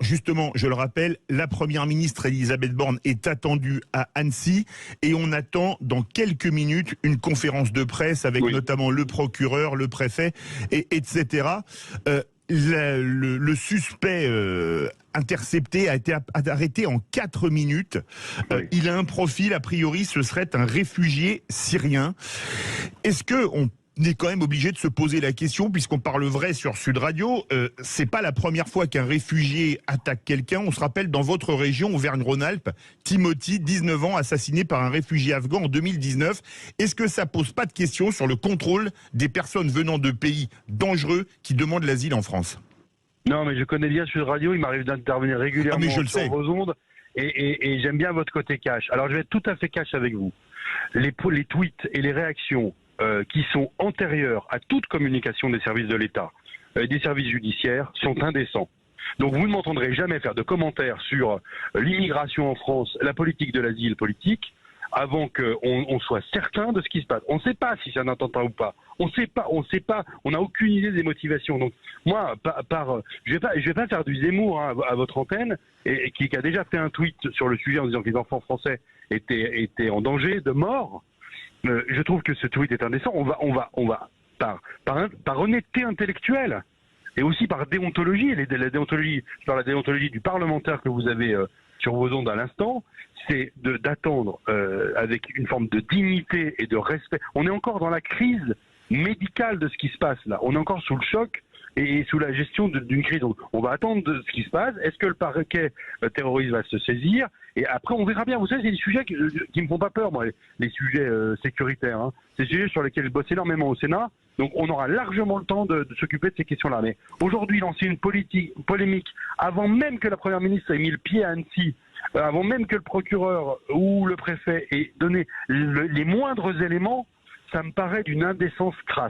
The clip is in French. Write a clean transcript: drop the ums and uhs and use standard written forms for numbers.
justement, je le rappelle, la première ministre Elisabeth Borne est attendue à Annecy et on attend dans quelques minutes une conférence de presse avec notamment le procureur, le préfet, etc. Le suspect intercepté a été arrêté en 4 minutes. Il a un profil, a priori, ce serait un réfugié syrien. Est-ce que on est quand même obligé de se poser la question, puisqu'on parle vrai sur Sud Radio, c'est pas la première fois qu'un réfugié attaque quelqu'un. On se rappelle dans votre région, Auvergne-Rhône-Alpes, Timothy, 19 ans, assassiné par un réfugié afghan en 2019. Est-ce que ça pose pas de question sur le contrôle des personnes venant de pays dangereux qui demandent l'asile en France? Non, mais je connais bien Sud Radio, il m'arrive d'intervenir régulièrement sur vos ondes, et j'aime bien votre côté cash. Alors je vais être tout à fait cash avec vous. Les tweets et les réactions qui sont antérieurs à toute communication des services de l'État, des services judiciaires, sont indécents. Donc vous ne m'entendrez jamais faire de commentaires sur l'immigration en France, la politique de l'asile politique, avant qu'on soit certain de ce qui se passe. On ne sait pas si c'est un attentat ou pas. On sait pas, on n'a aucune idée des motivations. Donc moi, je vais pas faire du Zemmour à votre antenne, et qui a déjà fait un tweet sur le sujet en disant que les enfants français étaient en danger de mort. Je trouve que ce tweet est indécent. On va par honnêteté intellectuelle et aussi par déontologie. La déontologie, je parle de la déontologie du parlementaire que vous avez sur vos ondes à l'instant, c'est d'attendre avec une forme de dignité et de respect. On est encore dans la crise médicale de ce qui se passe là. On est encore sous le choc et sous la gestion d'une crise. Donc, on va attendre de ce qui se passe. Est-ce que le parquet terroriste va se saisir? Et après, on verra bien. Vous savez, c'est des sujets qui me font pas peur, moi, les sujets sécuritaires. Hein. C'est des sujets sur lesquels je bosse énormément au Sénat. Donc, on aura largement le temps de s'occuper de ces questions-là. Mais aujourd'hui, lancer une polémique avant même que la Première ministre ait mis le pied à Annecy, avant même que le procureur ou le préfet ait donné les moindres éléments, ça me paraît d'une indécence crasse.